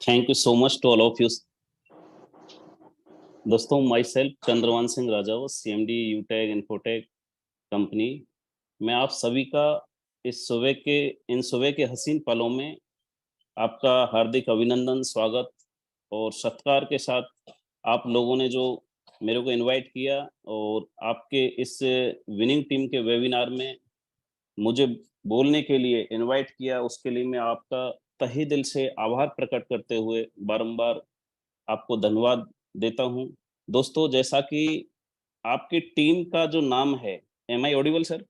Thank you so much to all of you. दोस्तों, myself Chandravan Singh Rajawat, CMD Utech Infotech company. मैं आप सभी का इन सुबह के हसीन पलों में आपका हार्दिक अभिनंदन, स्वागत और सत्कार के साथ आप लोगों ने जो मेरे को इनवाइट किया और आपके इस विनिंग टीम के वेबिनार में मुझे बोलने के लिए इनवाइट किया, उसके लिए मैं आपका तहे दिल से आभार प्रकट करते हुए बारंबार आपको धन्यवाद देता हूं। दोस्तों, जैसा कि आपकी टीम का जो नाम है, am I audible sir?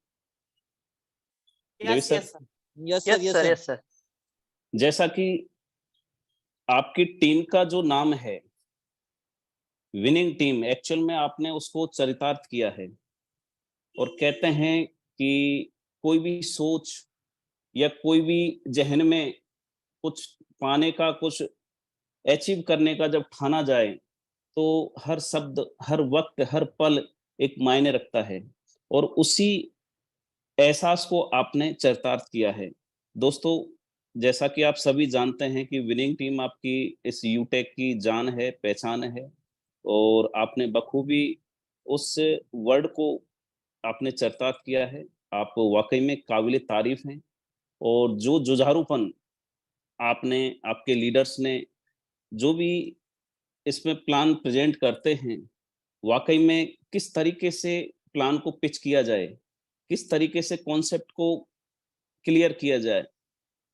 Yes sir. जैसा कि आपकी टीम का जो नाम है विनिंग टीम, एक्चुअल में आपने उसको चरितार्थ किया है। और कहते हैं कि कोई भी सोच या कोई भी जहन में कुछ पाने का, कुछ अचीव करने का जब ठाना जाए तो हर शब्द, हर वक्त, हर पल एक मायने रखता है और उसी एहसास को आपने चरितार्थ किया है। दोस्तों, जैसा कि आप सभी जानते हैं कि विनिंग टीम आपकी इस यूटेक की जान है, पहचान है और आपने बखूबी उस वर्ड को आपने चरितार्थ किया है। आप वाकई में काबिल तारीफ हैं और जो जुझारूपन आपने, आपके लीडर्स ने जो भी इसमें प्लान प्रेजेंट करते हैं, वाकई में किस तरीके से प्लान को पिच किया जाए, किस तरीके से कॉन्सेप्ट को क्लियर किया जाए,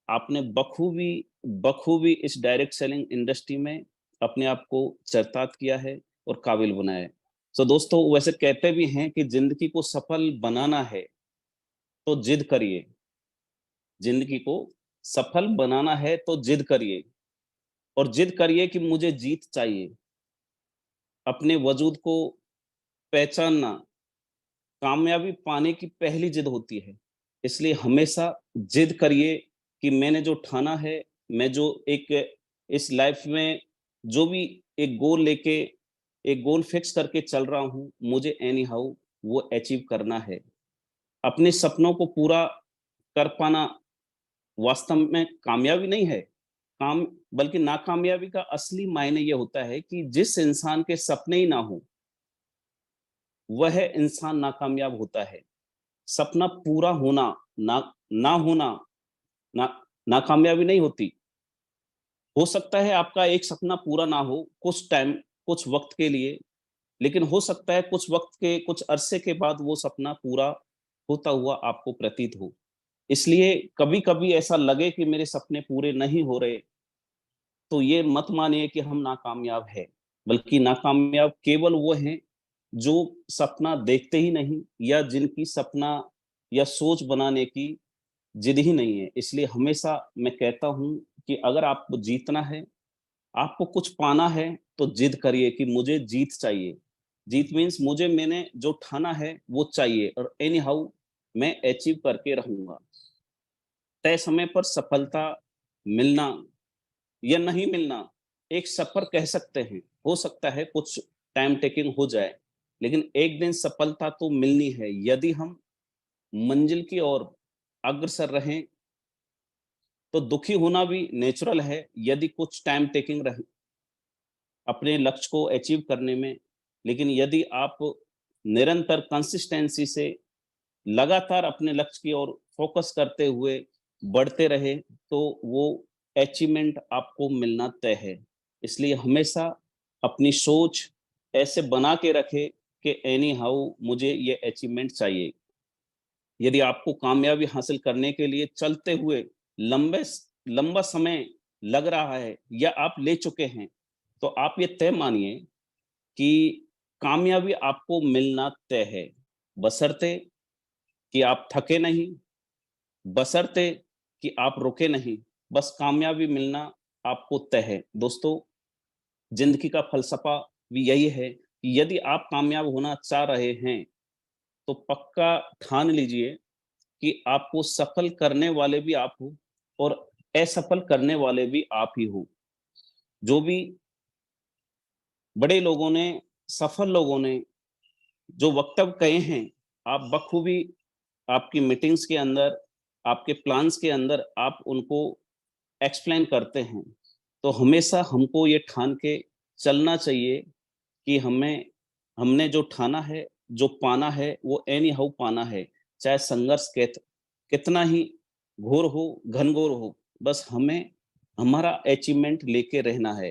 आपने बखूबी बखूबी इस डायरेक्ट सेलिंग इंडस्ट्री में अपने आप को चरितार्थ किया है और काबिल बनाया है। तो दोस्तों, वैसे कहते भी हैं कि जिंदगी को सफल बनाना है तो जिद करिए, जिंदगी को सफल बनाना है तो जिद करिए और जिद करिए कि मुझे जीत चाहिए। अपने वजूद को पहचानना कामयाबी पाने की पहली जिद होती है। इसलिए हमेशा जिद करिए कि मैंने जो ठाना है, मैं जो एक इस लाइफ में जो भी एक गोल लेके, एक गोल फिक्स करके चल रहा हूँ, मुझे एनी हाउ वो अचीव करना है। अपने सपनों को पूरा कर पाना वास्तव में कामयाबी नहीं है, काम बल्कि नाकामयाबी का असली मायने ये होता है कि जिस इंसान के सपने ही ना हो, वह इंसान नाकामयाब होता है। सपना पूरा होना, ना ना होना ना नाकामयाबी नहीं होती। हो सकता है आपका एक सपना पूरा ना हो कुछ टाइम, कुछ वक्त के लिए, लेकिन हो सकता है कुछ वक्त के, कुछ अरसे के बाद वो सपना पूरा होता हुआ आपको प्रतीत हो। इसलिए कभी-कभी ऐसा लगे कि मेरे सपने पूरे नहीं हो रहे, तो ये मत मानिए कि हम नाकामयाब हैं, बल्कि नाकामयाब केवल वो हैं जो सपना देखते ही नहीं या जिनकी सपना या सोच बनाने की जिद ही नहीं है। इसलिए हमेशा मैं कहता हूँ कि अगर आपको जीतना है, आपको कुछ पाना है, तो जिद करिए कि मुझे जीत चाहिए। जीत मीन्स मुझे, मैंने जो ठाना है वो चाहिए और एनी हाउ मैं अचीव करके रहूँगा। तय समय पर सफलता मिलना या नहीं मिलना एक सफर कह सकते हैं। हो सकता है कुछ टाइम टेकिंग हो जाए, लेकिन एक दिन सफलता तो मिलनी है। यदि हम मंजिल की ओर अग्रसर रहें तो दुखी होना भी नेचुरल है, यदि कुछ टाइम टेकिंग रहे अपने लक्ष्य को अचीव करने में। लेकिन यदि आप निरंतर कंसिस्टेंसी से लगातार अपने लक्ष्य की ओर फोकस करते हुए बढ़ते रहे, तो वो अचीवमेंट आपको मिलना तय है। इसलिए हमेशा अपनी सोच ऐसे बना के रखे कि एनी हाउ मुझे ये अचीवमेंट चाहिए। यदि आपको कामयाबी हासिल करने के लिए चलते हुए लंबा समय लग रहा है या आप ले चुके हैं, तो आप ये तय मानिए कि कामयाबी आपको मिलना तय है, बशर्ते कि आप थके नहीं, बशर्ते कि आप रुके नहीं। बस कामयाबी मिलना आपको तय है। दोस्तों, जिंदगी का फलसफा भी यही है कि यदि आप कामयाब होना चाह रहे हैं, तो पक्का ठान लीजिए कि आपको सफल करने वाले भी आप हो और असफल करने वाले भी आप ही हो। जो भी बड़े लोगों ने, सफल लोगों ने जो वक्तव्य कहे हैं, आप बखूबी आपकी मीटिंग्स के अंदर, आपके प्लान्स के अंदर आप उनको एक्सप्लेन करते हैं। तो हमेशा हमको ये ठान के चलना चाहिए कि हमने जो ठाना है, जो पाना है, वो एनी हाउ पाना है। चाहे संघर्ष कितना ही घोर हो, घनघोर हो, बस हमें हमारा अचीवमेंट लेके रहना है।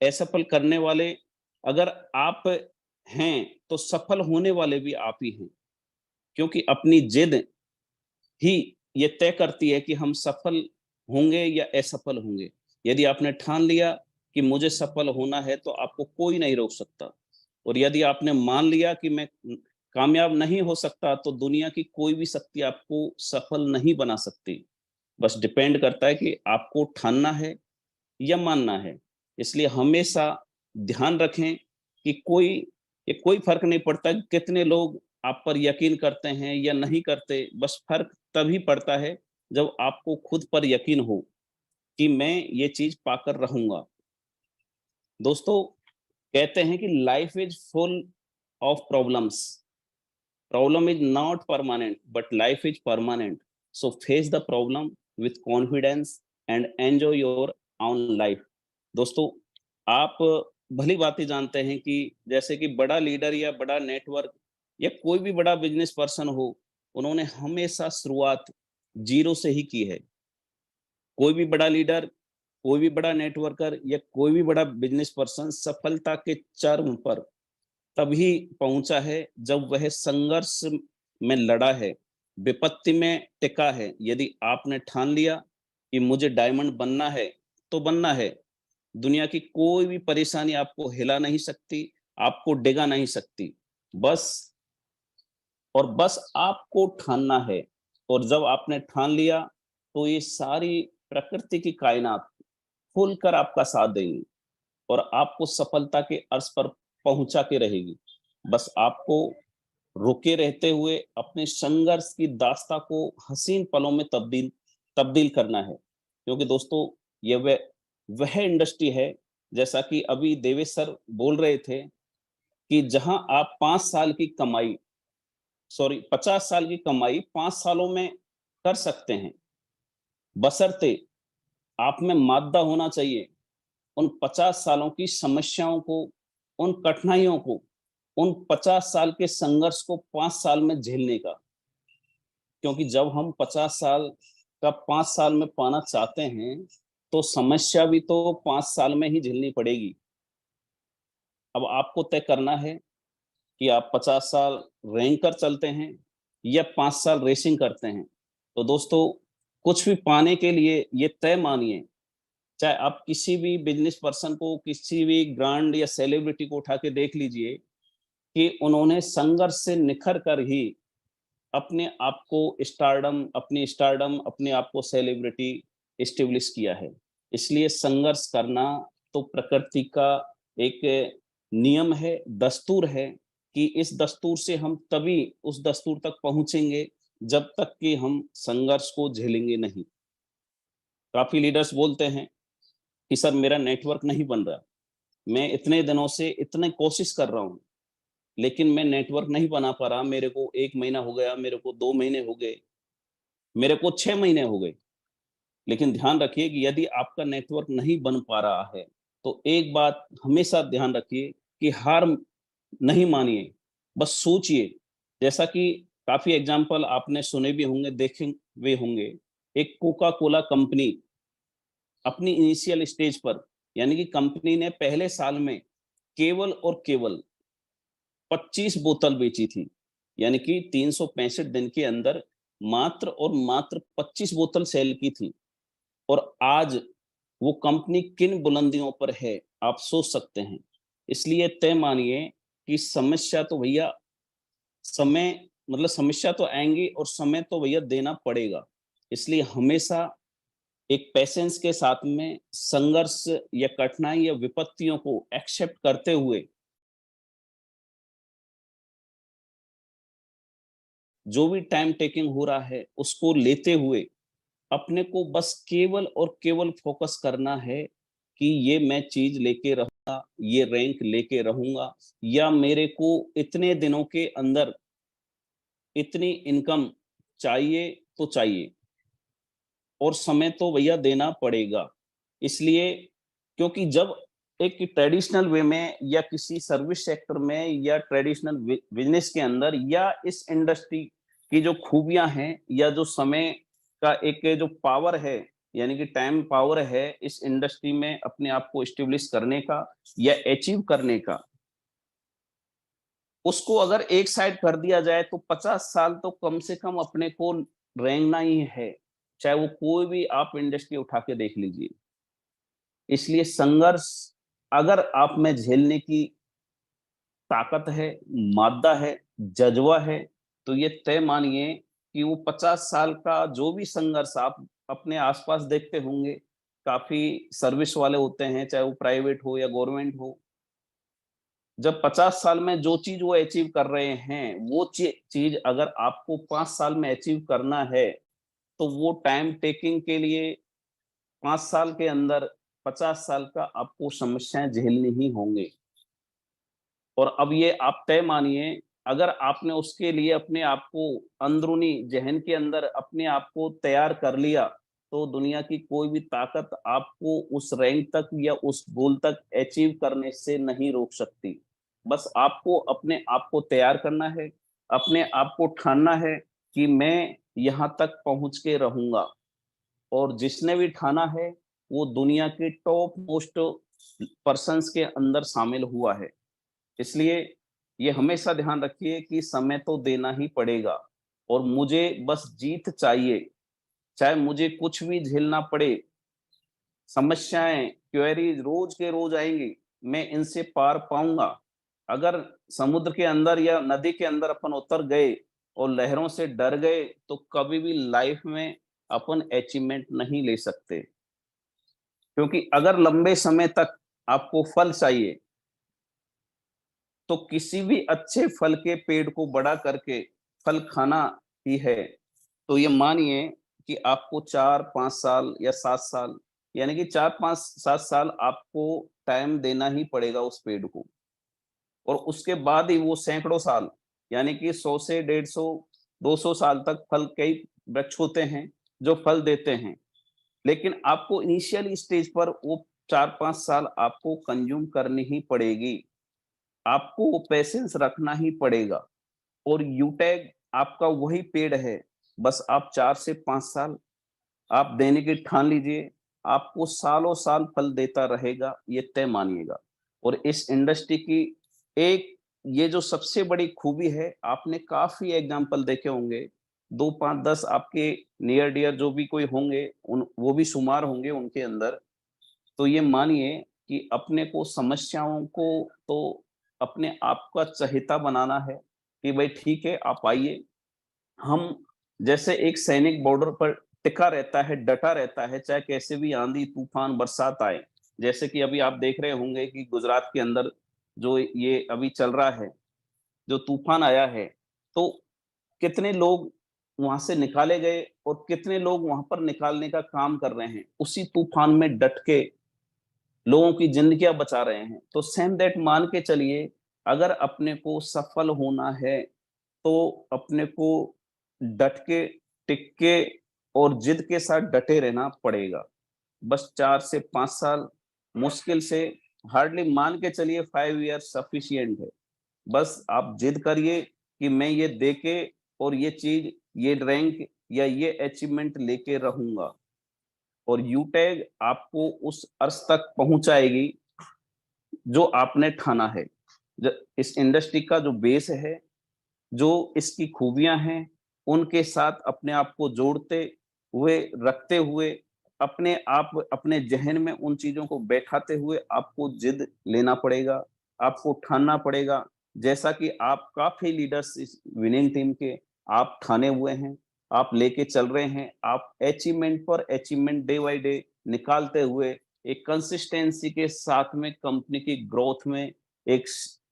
असफल करने वाले अगर आप हैं, तो सफल होने वाले भी आप ही हैं, क्योंकि अपनी जिद ही ये तय करती है कि हम सफल होंगे या असफल होंगे। यदि आपने ठान लिया कि मुझे सफल होना है, तो आपको कोई नहीं रोक सकता, और यदि आपने मान लिया कि मैं कामयाब नहीं हो सकता, तो दुनिया की कोई भी शक्ति आपको सफल नहीं बना सकती। बस डिपेंड करता है कि आपको ठानना है या मानना है। इसलिए हमेशा ध्यान रखें कि ये कोई फ़र्क नहीं पड़ता कि कितने लोग आप पर यकीन करते हैं या नहीं करते, बस फ़र्क तभी पड़ता है जब आपको खुद पर यकीन हो कि मैं ये चीज़ पाकर रहूँगा। दोस्तों, कहते हैं कि life is full of problems. Problem is not permanent, but life is permanent. So face the problem with confidence and enjoy your own life. दोस्तों, आप भली बात ही जानते हैं कि जैसे कि बड़ा लीडर या बड़ा नेटवर्क या कोई भी बड़ा बिजनेस पर्सन हो, उन्होंने हमेशा शुरुआत जीरो से ही की है। कोई भी बड़ा लीडर, कोई भी बड़ा नेटवर्कर या कोई भी बड़ा बिजनेस पर्सन सफलता के चरम पर तभी पहुंचा है जब वह संघर्ष में लड़ा है, विपत्ति में टिका है। यदि आपने ठान लिया कि मुझे डायमंड बनना है, तो बनना है। दुनिया की कोई भी परेशानी आपको हिला नहीं सकती, आपको डिगा नहीं सकती। बस बस आपको ठानना है, और जब आपने ठान लिया, तो ये सारी प्रकृति की कायनात खुलकर आपका साथ देंगी और आपको सफलता के अर्श पर पहुंचा के रहेगी। बस आपको रुके रहते हुए अपने संघर्ष की दास्ता को हसीन पलों में तब्दील तब्दील करना है, क्योंकि दोस्तों, ये वह इंडस्ट्री है, जैसा कि अभी देवेश सर बोल रहे थे, कि जहां आप 5 साल की कमाई, सॉरी 50 साल की कमाई 5 सालों में कर सकते हैं, बशर्ते आप में मादा होना चाहिए उन 50 सालों की समस्याओं को, उन कठिनाइयों को, उन 50 साल के संघर्ष को 5 साल में झेलने का। क्योंकि जब हम 50 साल का 5 साल में पाना चाहते हैं, तो समस्या भी तो 5 साल में ही झेलनी पड़ेगी। अब आपको तय करना है कि आप 50 साल रैंक कर चलते हैं या 5 साल रेसिंग करते हैं। तो दोस्तों, कुछ भी पाने के लिए ये तय मानिए, चाहे आप किसी भी बिजनेस पर्सन को, किसी भी ब्रांड या सेलिब्रिटी को उठा के देख लीजिए कि उन्होंने संघर्ष से निखर कर ही अपनी स्टारडम, अपने आप को सेलिब्रिटी एस्टेब्लिश किया है। इसलिए संघर्ष करना तो प्रकृति का एक नियम है, दस्तूर है, कि इस दस्तूर से हम तभी उस दस्तूर तक पहुंचेंगे जब तक कि हम संघर्ष को झेलेंगे नहीं। काफ़ी लीडर्स बोलते हैं कि सर मेरा नेटवर्क नहीं बन रहा, मैं इतने दिनों से इतनी कोशिश कर रहा हूँ, लेकिन मैं नेटवर्क नहीं बना पा रहा। मेरे को 1 महीना हो गया, मेरे को 2 महीने हो गए, मेरे को 6 महीने हो गए। लेकिन ध्यान रखिए कि यदि आपका नेटवर्क नहीं बन पा रहा है, तो एक बात हमेशा ध्यान रखिए कि हार नहीं मानिए, बस सोचिए। जैसा कि काफ़ी एग्ज़ाम्पल आपने सुने भी होंगे, देखे हुए होंगे। एक कोका कोला कंपनी अपनी इनिशियल स्टेज पर, यानी कि कंपनी ने पहले साल में केवल और केवल 25 बोतल बेची थी। यानी कि 365 दिन के अंदर मात्र और मात्र 25 बोतल सेल की थी, और आज वो कंपनी किन बुलंदियों पर है, आप सोच सकते हैं। इसलिए तय मानिए कि समस्या तो भैया समय समस्या तो आएँगी, और समय तो भैया देना पड़ेगा। इसलिए हमेशा एक पेशेंस के साथ में संघर्ष या कठिनाई या विपत्तियों को एक्सेप्ट करते हुए, जो भी टाइम टेकिंग हो रहा है उसको लेते हुए, अपने को बस केवल और केवल फोकस करना है कि ये मैं चीज लेके रहूंगा, ये रैंक लेके रहूंगा, या मेरे को इतने दिनों के अंदर इतनी इनकम चाहिए तो चाहिए, और समय तो भैया देना पड़ेगा। इसलिए क्योंकि जब एक ट्रेडिशनल वे में या किसी सर्विस सेक्टर में या ट्रेडिशनल बिजनेस के अंदर या इस इंडस्ट्री की जो खूबियां हैं या जो समय का एक जो पावर है, यानी कि टाइम पावर है इस इंडस्ट्री में अपने आप को स्टेब्लिश करने का या अचीव करने का, उसको अगर एक साइड कर दिया जाए तो 50 साल तो कम से कम अपने को रेंगना ही है, चाहे वो कोई भी आप इंडस्ट्री उठा के देख लीजिए। इसलिए संघर्ष अगर आप में झेलने की ताकत है, मादा है, जज़्बा है, तो ये तय मानिए कि वो 50 साल का जो भी संघर्ष आप अपने आस-पास देखते होंगे, काफ़ी सर्विस वाले होते हैं, चाहे वो प्राइवेट हो या गवर्नमेंट हो। जब 50 साल में जो चीज़ वो अचीव कर रहे हैं, वो चीज़ अगर आपको 5 साल में अचीव करना है, तो वो टाइम टेकिंग के लिए 5 साल के अंदर 50 साल का आपको समस्याएँ झेलनी ही होंगी। और अब ये आप तय मानिए, अगर आपने उसके लिए अपने आप को अंदरूनी ज़हन के अंदर अपने आप को तैयार कर लिया, तो दुनिया की कोई भी ताकत आपको उस रैंक तक या उस गोल तक अचीव करने से नहीं रोक सकती। बस आपको अपने आप को तैयार करना है, अपने आप को ठानना है कि मैं यहाँ तक पहुँच के रहूँगा। और जिसने भी ठाना है, वो दुनिया के टॉप मोस्ट पर्सन्स के अंदर शामिल हुआ है। इसलिए ये हमेशा ध्यान रखिए कि समय तो देना ही पड़ेगा और मुझे बस जीत चाहिए, चाहे मुझे कुछ भी झेलना पड़े। समस्याएँ, क्वेरीज़ रोज़ के रोज़ आएँगी, मैं इनसे पार पाऊँगा। अगर समुद्र के अंदर या नदी के अंदर अपन उतर गए और लहरों से डर गए, तो कभी भी लाइफ़ में अपन अचीवमेंट नहीं ले सकते। क्योंकि अगर लंबे समय तक आपको फल चाहिए, तो किसी भी अच्छे फल के पेड़ को बड़ा करके फल खाना ही है, तो ये मानिए कि आपको 4-5 साल या 7 साल, यानी कि 4-5-7 साल आपको टाइम देना ही पड़ेगा उस पेड़ को। और उसके बाद ही वो सैकड़ों साल, यानी कि 100 से 150, 200 साल तक फल कई वृक्ष होते हैं, जो फल देते हैं। लेकिन आपको इनिशियल स्टेज पर वो 4-5 साल आपको कंज़्यूम करनी ही पड़ेगी। आपको वो पेशेंस रखना ही पड़ेगा और यूटैग आपका वही पेड़ है। बस आप 4 से 5 साल आप देने की ठान लीजिए, आपको सालों-साल फल देता रहेगा, ये तय मानिएगा। और इस इंडस्ट्री की एक ये जो सबसे बड़ी खूबी है, आपने काफ़ी एग्ज़ाम्पल देखे होंगे, 2, 5, 10 आपके नियर डियर जो भी कोई होंगे, उन वो भी शुमार होंगे उनके अंदर। तो ये मानिए कि अपने को समस्याओं को तो अपने आप का चहेता बनाना है कि भाई ठीक है, आप आइए। हम जैसे एक सैनिक बॉर्डर पर टिका रहता है, डटा रहता है, चाहे कैसे भी आंधी, तूफान, बरसात आए। जैसे कि अभी आप देख रहे होंगे कि गुजरात के अंदर जो ये अभी चल रहा है, जो तूफान आया है, तो कितने लोग वहाँ से निकाले गए और कितने लोग वहाँ पर निकालने का काम कर रहे हैं। उसी तूफान में डट के लोगों की ज़िंदगियाँ बचा रहे हैं। तो सेम दैट मान के चलिए, अगर अपने को सफल होना है, तो अपने को डट के, टिक के और ज़िद के साथ डटे रहना पड़ेगा। बस 4 से 5 साल, मुश्किल से हार्डली मान के चलिए 5 ईयर्स सफिशिएंट है। बस आप ज़िद करिए कि मैं ये दे के और ये चीज़, ये रैंक या ये अचीवमेंट लेके रहूँगा। और यूटैग आपको उस अर्श तक पहुँचाएगी जो आपने ठाना है। इस इंडस्ट्री का जो बेस है, जो इसकी खूबियाँ हैं, उनके साथ अपने आप को जोड़ते हुए, रखते हुए, अपने आप अपने ज़हन में उन चीज़ों को बैठाते हुए आपको ज़िद लेना पड़ेगा, आपको ठानना पड़ेगा। जैसा कि आप काफ़ी लीडर्स इस विनिंग टीम के आप ठाने हुए हैं, आप लेके चल रहे हैं, आप अचीवमेंट पर अचीवमेंट डे बाय डे निकालते हुए एक कंसिस्टेंसी के साथ में कंपनी की ग्रोथ में एक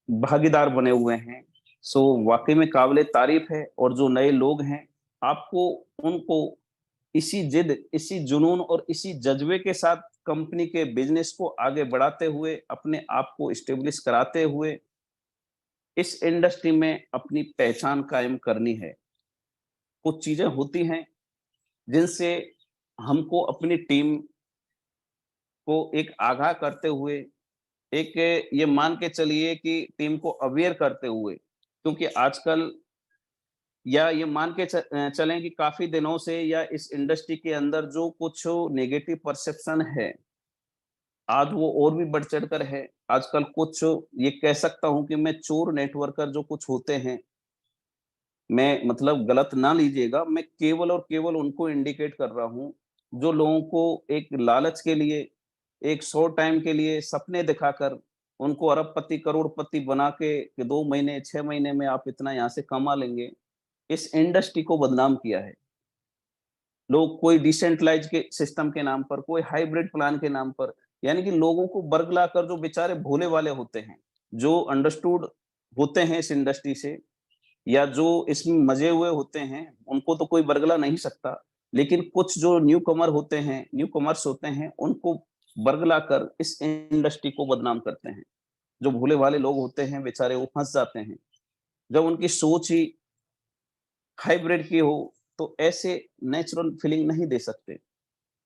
भागीदार बने हुए हैं। सो वाक़ई में काबिले तारीफ़ है। और जो नए लोग हैं, आपको उनको इसी ज़िद, इसी जुनून और इसी जज़्बे के साथ कंपनी के बिज़नेस को आगे बढ़ाते हुए, अपने आप को एस्टेब्लिश कराते हुए, इस इंडस्ट्री में अपनी पहचान कायम करनी है। कुछ चीज़ें होती हैं, जिनसे हमको अपनी टीम को एक आगाह करते हुए, एक ये मान के चलिए कि टीम को अवेयर करते हुए, क्योंकि आजकल या ये मान के चलें कि काफ़ी दिनों से या इस इंडस्ट्री के अंदर जो कुछ नेगेटिव परसेप्शन है, आज वो और भी बढ़ चढ़कर है। आजकल कुछ ये कह सकता हूँ कि मैं चोर नेटवर्कर जो कुछ होते हैं, मैं मतलब गलत ना लीजिएगा, मैं केवल और केवल उनको इंडिकेट कर रहा हूँ, जो लोगों को एक लालच के लिए, एक शॉर्ट टाइम के लिए सपने दिखाकर, उनको अरबपति, करोड़पति बना के कि 2 महीने, 6 महीने में आप इतना यहाँ से कमा लेंगे, इस इंडस्ट्री को बदनाम किया है। लोग कोई डिसेंट्रलाइज़ के सिस्टम के नाम पर, कोई हाइब्रिड प्लान के नाम पर, यानी कि लोगों को बरगला कर जो बेचारे भोले वाले होते हैं, जो अंडरस्टूड होते हैं इस इंडस्ट्री से या जो इसमें मजे हुए होते हैं, उनको तो कोई बरगला नहीं सकता। लेकिन कुछ जो न्यू कमर होते हैं, न्यू कमर्स होते हैं, उनको बरगला कर इस इंडस्ट्री को बदनाम करते हैं। जो भोले-भाले लोग होते हैं बेचारे वो फँस जाते हैं। जब उनकी सोच ही हाइब्रिड की हो, तो ऐसे नेचुरल फीलिंग नहीं दे सकते,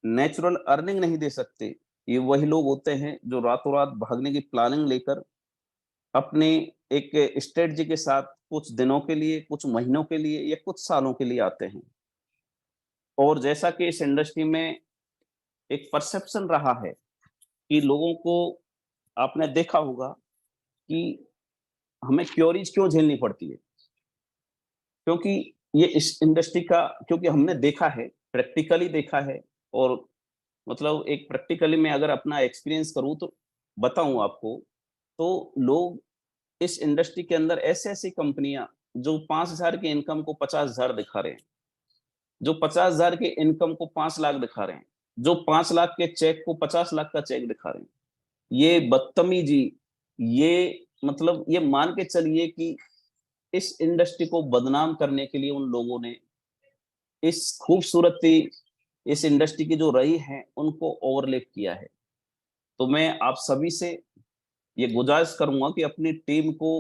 नेचुरल अर्निंग नहीं दे सकते। ये वही लोग होते हैं जो रातों-रात भागने की प्लानिंग लेकर अपने एक स्ट्रेटजी के साथ कुछ दिनों के लिए, कुछ महीनों के लिए या कुछ सालों के लिए आते हैं। और जैसा कि इस इंडस्ट्री में एक परसेप्शन रहा है कि लोगों को आपने देखा होगा कि हमें क्योरीज क्यों झेलनी पड़ती है? क्योंकि ये इस इंडस्ट्री का क्योंकि हमने देखा है, प्रैक्टिकली देखा है और मतलब एक प्रैक्टिकली मैं अगर अपना एक्सपीरियंस करूँ तो बताऊँ आपको, तो लोग इस इंडस्ट्री के अंदर ऐसी-ऐसी कंपनियाँ जो 5,000 की इनकम को 50,000 दिखा रहे हैं, जो 50,000 की इनकम को 5 लाख दिखा रहे हैं, जो 5 लाख के चेक को 50 लाख का चेक दिखा रहे हैं। ये बदतमीज़ी, ये मतलब ये मान के चलिए कि इस इंडस्ट्री को बदनाम करने के लिए उन लोगों ने इस खूबसूरती, इस इंडस्ट्री की जो रही है, उनको ओवरलैप किया है। तो मैं आप सभी से ये गुज़ारिश करूँगा कि अपनी टीम को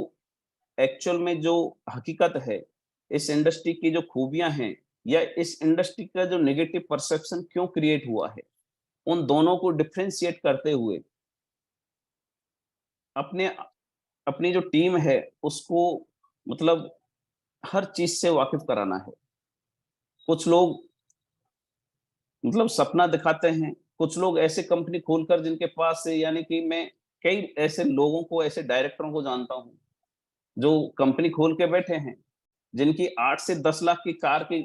एक्चुअल में जो हकीकत है, इस इंडस्ट्री की जो खूबियाँ हैं या इस इंडस्ट्री का जो नेगेटिव परसेप्शन क्यों क्रिएट हुआ है, उन दोनों को डिफरेंशिएट करते हुए अपने अपनी जो टीम है, उसको मतलब हर चीज़ से वाकिफ़ कराना है। कुछ लोग मतलब सपना दिखाते हैं, कुछ लोग ऐसे कंपनी खोलकर जिनके पास से यानी कि मैं कई ऐसे लोगों को, ऐसे डायरेक्टरों को जानता हूँ, जो कंपनी खोल के बैठे हैं, जिनकी 8 से 10 लाख की कार की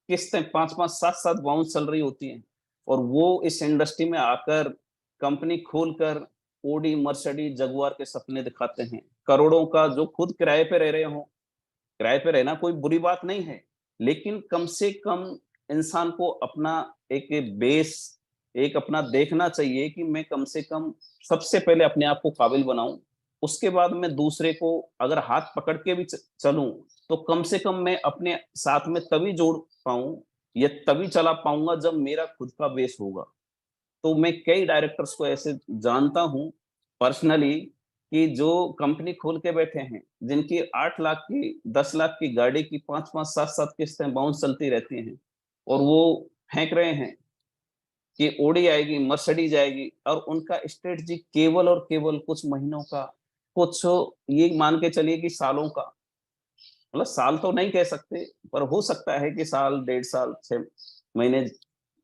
किस्तें 5-5, 7-7 बाउंस चल रही होती हैं और वो इस इंडस्ट्री में आकर कंपनी खोलकर ऑडी, मर्सिडीज, जगुआर के सपने दिखाते हैं। करोड़ों का जो खुद किराए पे रह रहे हों, किराए पे रहना कोई बुरी बात नहीं है, लेकिन कम से कम इंसान को अपना एक बेस, एक अपना देखना चाहिए कि मैं कम से कम सबसे पहले अपने आप को काबिल बनाऊँ, उसके बाद मैं दूसरे को अगर हाथ पकड़ के भी चलूँ, तो कम से कम मैं अपने साथ में तभी जोड़ पाऊँ या तभी चला पाऊँगा जब मेरा खुद का बेस होगा। तो मैं कई डायरेक्टर्स को ऐसे जानता हूँ पर्सनली कि जो कंपनी खोल के बैठे हैं, जिनकी 8 लाख की, 10 लाख की गाड़ी की 5-5, 7-7 किस्तें बाउंस चलती रहती हैं और वो फेंक रहे हैं कि ऑडी आएगी, मर्सिडीज़ आएगी और उनका स्ट्रैटेजी केवल और केवल कुछ महीनों का, कुछ ये मान के चलिए कि सालों का, मतलब साल तो नहीं कह सकते, पर हो सकता है कि साल, डेढ़ साल, 6 महीने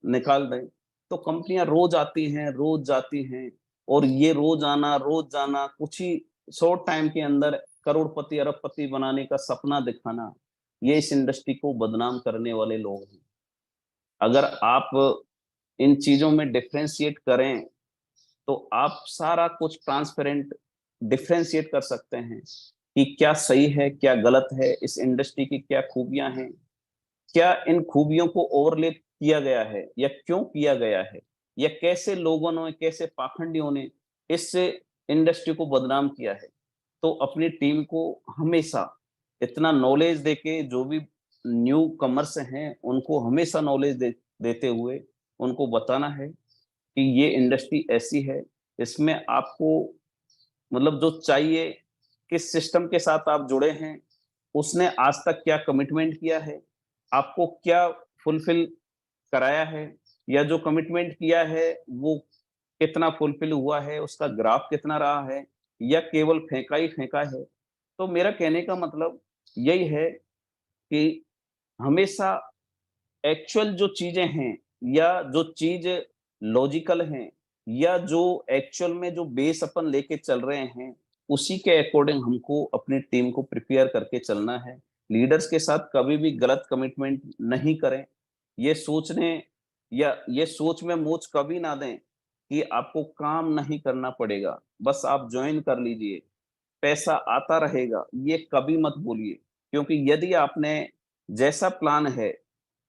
निकाल दें। तो कंपनियाँ रोज़ आती हैं, रोज़ जाती हैं और ये रोज़ आना, रोज़ जाना, कुछ ही शॉर्ट टाइम के अंदर करोड़पति, अरबपति बनाने का सपना दिखाना, ये इस इंडस्ट्री को बदनाम करने वाले लोग हैं। अगर आप इन चीज़ों में डिफरेंशिएट करें, तो आप सारा कुछ ट्रांसपेरेंट डिफरेंशिएट कर सकते हैं कि क्या सही है, क्या गलत है, इस इंडस्ट्री की क्या खूबियाँ हैं, क्या इन खूबियों को ओवरलैप किया गया है या क्यों किया गया है? या कैसे लोगों ने, कैसे पाखंडियों ने इस इंडस्ट्री को बदनाम किया है? तो अपनी टीम को हमेशा इतना नॉलेज देके जो भी न्यू कमर्स हैं, उनको हमेशा नॉलेज देते हुए उनको बताना है कि ये इंडस्ट्री ऐसी है, इसमें आपको मतलब जो चाहिए, किस सिस्टम के साथ आप जुड़े हैं, उसने आज तक क्या कमिटमेंट किया है, आपको क्या फुलफिल कराया है या जो कमिटमेंट किया है वो कितना फुलफिल हुआ है, उसका ग्राफ कितना रहा है, या केवल फेंका ही फेंका है। तो मेरा कहने का मतलब यही है कि हमेशा एक्चुअल जो चीज़ें हैं, या जो चीज़ लॉजिकल हैं, या जो एक्चुअल में जो बेस अपन लेके चल रहे हैं, उसी के अकॉर्डिंग हमको अपनी टीम को प्रिपेयर करके चलना है। लीडर्स के साथ कभी भी गलत कमिटमेंट नहीं करें। ये सोचने या ये सोच में मोच कभी ना दें कि आपको काम नहीं करना पड़ेगा, बस आप जॉइन कर लीजिए, पैसा आता रहेगा, ये कभी मत बोलिए। क्योंकि यदि आपने जैसा प्लान है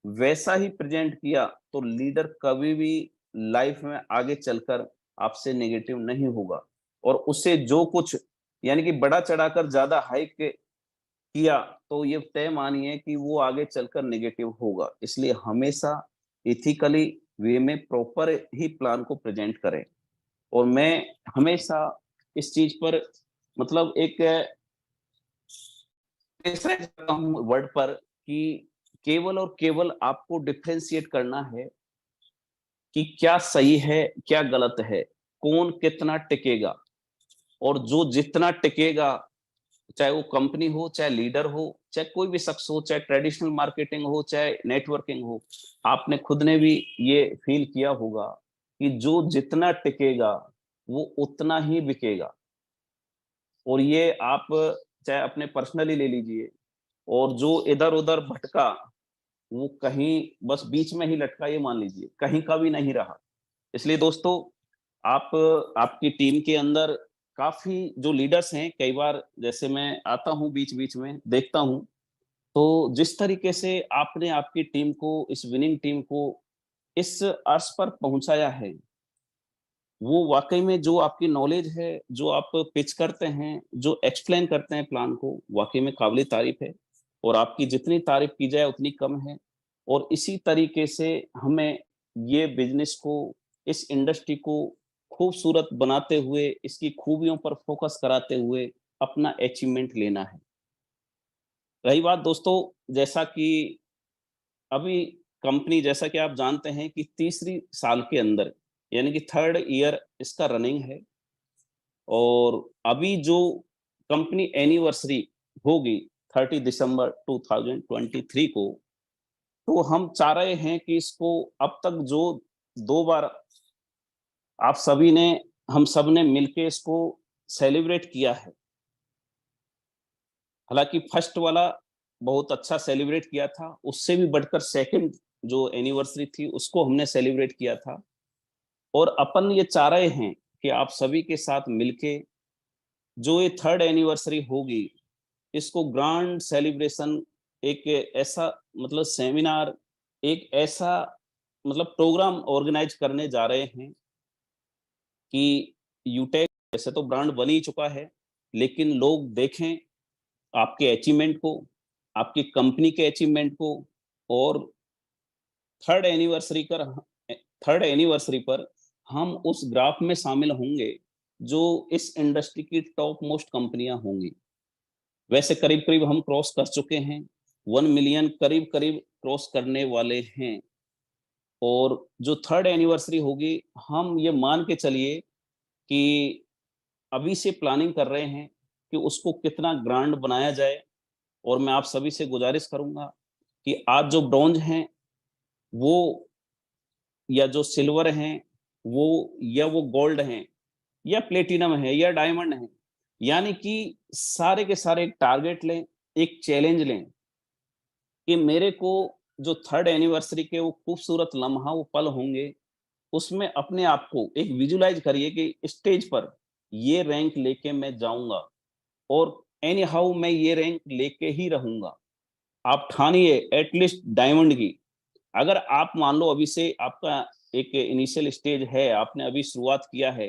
वैसा ही प्रेजेंट किया, तो लीडर कभी भी लाइफ में आगे चलकर आपसे नेगेटिव नहीं होगा, और उससे जो कुछ यानी कि बढ़ा चढ़ाकर ज्यादा हाइक किया, तो ये तय मानिए कि वो आगे चलकर नेगेटिव होगा। इसलिए हमेशा एथिकली वे में प्रॉपर ही प्लान को प्रेजेंट करें। और मैं हमेशा इस चीज पर मतलब एक वर्ड पर कि केवल और केवल आपको डिफरेंशिएट करना है कि क्या सही है, क्या गलत है, कौन कितना टिकेगा। और जो जितना टिकेगा, चाहे वो कंपनी हो, चाहे लीडर हो, चाहे कोई भी शख्स हो, चाहे ट्रेडिशनल मार्केटिंग हो, चाहे नेटवर्किंग हो, आपने खुद ने भी ये फील किया होगा कि जो जितना टिकेगा वो उतना ही बिकेगा। और ये आप चाहे अपने पर्सनली ले लीजिए, और जो इधर-उधर भटका, वो कहीं बस बीच में ही लटका, ये मान लीजिए, कहीं का भी नहीं रहा। इसलिए दोस्तों, आप आपकी टीम के अंदर काफ़ी जो लीडर्स हैं, कई बार जैसे मैं आता हूँ बीच-बीच में, देखता हूँ, तो जिस तरीके से आपने आपकी टीम को, इस विनिंग टीम को इस अर्श पर पहुँचाया है, वो वाक़ई में जो आपकी नॉलेज है, जो आप पिच करते हैं, जो एक्सप्लेन करते हैं प्लान को, वाक़ई में काबिल-ए-तारीफ़ है, और आपकी जितनी तारीफ़ की जाए उतनी कम है। और इसी तरीके से हमें ये बिज़नेस को, इस इंडस्ट्री को खूबसूरत बनाते हुए, इसकी खूबियों पर फ़ोकस कराते हुए अपना अचीवमेंट लेना है। रही बात दोस्तों, जैसा कि अभी कंपनी, जैसा कि आप जानते हैं कि तीसरी साल के अंदर, यानी कि 3rd ईयर इसका रनिंग है, और अभी जो कंपनी एनिवर्सरी होगी 30 दिसंबर 2023 को, तो हम चाह रहे हैं कि इसको अब तक जो 2 बार आप सभी ने हम सब ने मिलके इसको सेलिब्रेट किया है। हालाँकि फर्स्ट वाला बहुत अच्छा सेलिब्रेट किया था, उससे भी बढ़कर सेकंड जो एनिवर्सरी थी उसको हमने सेलिब्रेट किया था। और अपन ये चाह रहे हैं कि आप सभी के साथ मिलके जो ये 3rd एनिवर्सरी होगी, इसको ग्रांड सेलिब्रेशन, एक ऐसा मतलब सेमिनार, एक ऐसा मतलब प्रोग्राम ऑर्गेनाइज करने जा रहे हैं कि यूटेक वैसे तो ब्रांड बन ही चुका है, लेकिन लोग देखें आपके अचीवमेंट को, आपकी कंपनी के अचीवमेंट को, और 3rd एनिवर्सरी कर 3rd एनिवर्सरी पर हम उस ग्राफ में शामिल होंगे, जो इस इंडस्ट्री की टॉप मोस्ट कंपनियाँ होंगी। वैसे करीब-करीब हम क्रॉस कर चुके हैं, 1 मिलियन करीब-करीब क्रॉस करने वाले हैं। और जो 3rd एनिवर्सरी होगी, हम ये मान के चलिए कि अभी से प्लानिंग कर रहे हैं कि उसको कितना ग्रांड बनाया जाए। और मैं आप सभी से गुज़ारिश करूँगा कि आज जो ब्रॉन्ज हैं, वो या जो सिल्वर हैं, वो या वो गोल्ड हैं, या प्लेटिनम है, या डायमंड है, यानी कि सारे के सारे एक टारगेट लें, एक चैलेंज लें कि मेरे को जो 3rd एनिवर्सरी के वो खूबसूरत लम्हा, वो पल होंगे, उसमें अपने आप को एक विजुअलाइज़ करिए कि स्टेज पर ये रैंक लेके मैं जाऊँगा, और एनी हाउ मैं ये रैंक लेके ही रहूँगा। आप ठानिए एटलीस्ट डायमंड की। अगर आप मान लो अभी से आपका एक इनिशियल स्टेज है, आपने अभी शुरुआत किया है,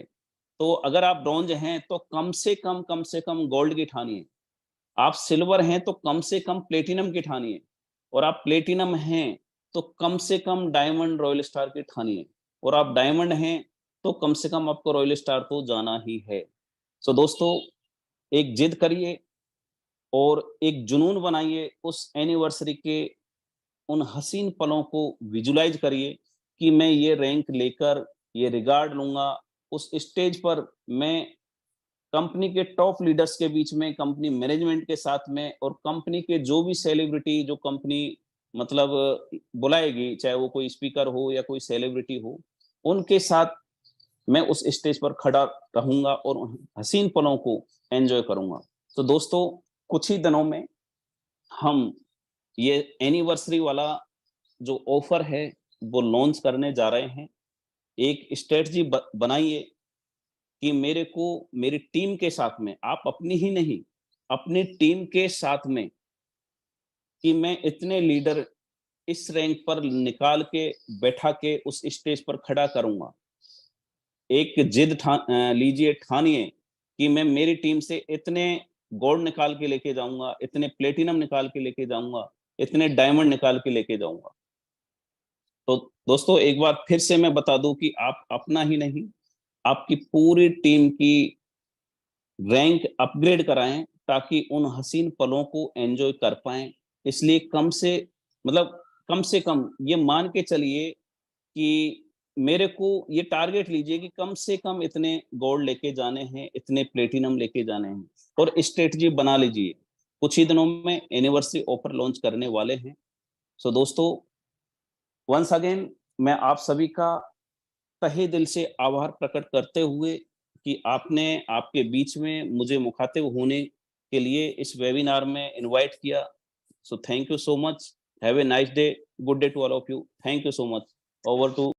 तो अगर आप ब्रॉन्ज हैं तो कम से कम गोल्ड की ठानिए। आप सिल्वर हैं तो कम से कम प्लेटिनम की ठानिए, और आप प्लेटिनम हैं तो कम से कम डायमंड रॉयल स्टार की ठानिए, और आप डायमंड हैं तो कम से कम आपको रॉयल स्टार तो जाना ही है। सो दोस्तों, एक जिद करिए और एक जुनून बनाइए, उस एनिवर्सरी के उन हसीन पलों को विजुलाइज करिए कि मैं ये रैंक लेकर ये रिगार्ड लूँगा, उस स्टेज पर मैं कंपनी के टॉप लीडर्स के बीच में, कंपनी मैनेजमेंट के साथ में और कंपनी के जो भी सेलिब्रिटी जो कंपनी मतलब बुलाएगी, चाहे वो कोई स्पीकर हो या कोई सेलिब्रिटी हो, उनके साथ मैं उस स्टेज पर खड़ा रहूँगा और उन हसीन पलों को एन्जॉय करूँगा। तो दोस्तों, कुछ ही दिनों में हम ये एनिवर्सरी वाला जो ऑफर है, वो लॉन्च करने जा रहे हैं। एक स्ट्रैटेजी बनाइए कि मेरे को मेरी टीम के साथ में, आप अपनी ही नहीं, अपनी टीम के साथ में, कि मैं इतने लीडर इस रैंक पर निकाल के बैठा के उस स्टेज पर खड़ा करूँगा। एक जिद लीजिए, ठानिए कि मैं मेरी टीम से इतने गोल्ड निकाल के लेके जाऊँगा, इतने प्लेटिनम निकाल के लेके जाऊँगा, इतने डायमंड निकाल के लेके जाऊँगा। तो दोस्तों, एक बार फिर से मैं बता दूँ कि आप अपना ही नहीं, आपकी पूरी टीम की रैंक अपग्रेड कराएँ ताकि उन हसीन पलों को एन्जॉय कर पाएँ। इसलिए कम से कम ये मान के चलिए कि मेरे को ये टारगेट लीजिए कि कम से कम इतने गोल्ड लेके जाने हैं, इतने प्लेटिनम लेके जाने हैं और स्ट्रैटेजी बना लीजिए। कुछ ही दिनों में एनिवर्सरी ऑफर लॉन्च करने वाले हैं। सो दोस्तों, वन्स अगेन मैं आप सभी का तहे दिल से आभार प्रकट करते हुए कि आपने आपके बीच में मुझे मुखातिब होने के लिए इस वेबिनार में इनवाइट किया। So thank you so much. Have a nice day. Good day to all of you. Thank you so much. Over to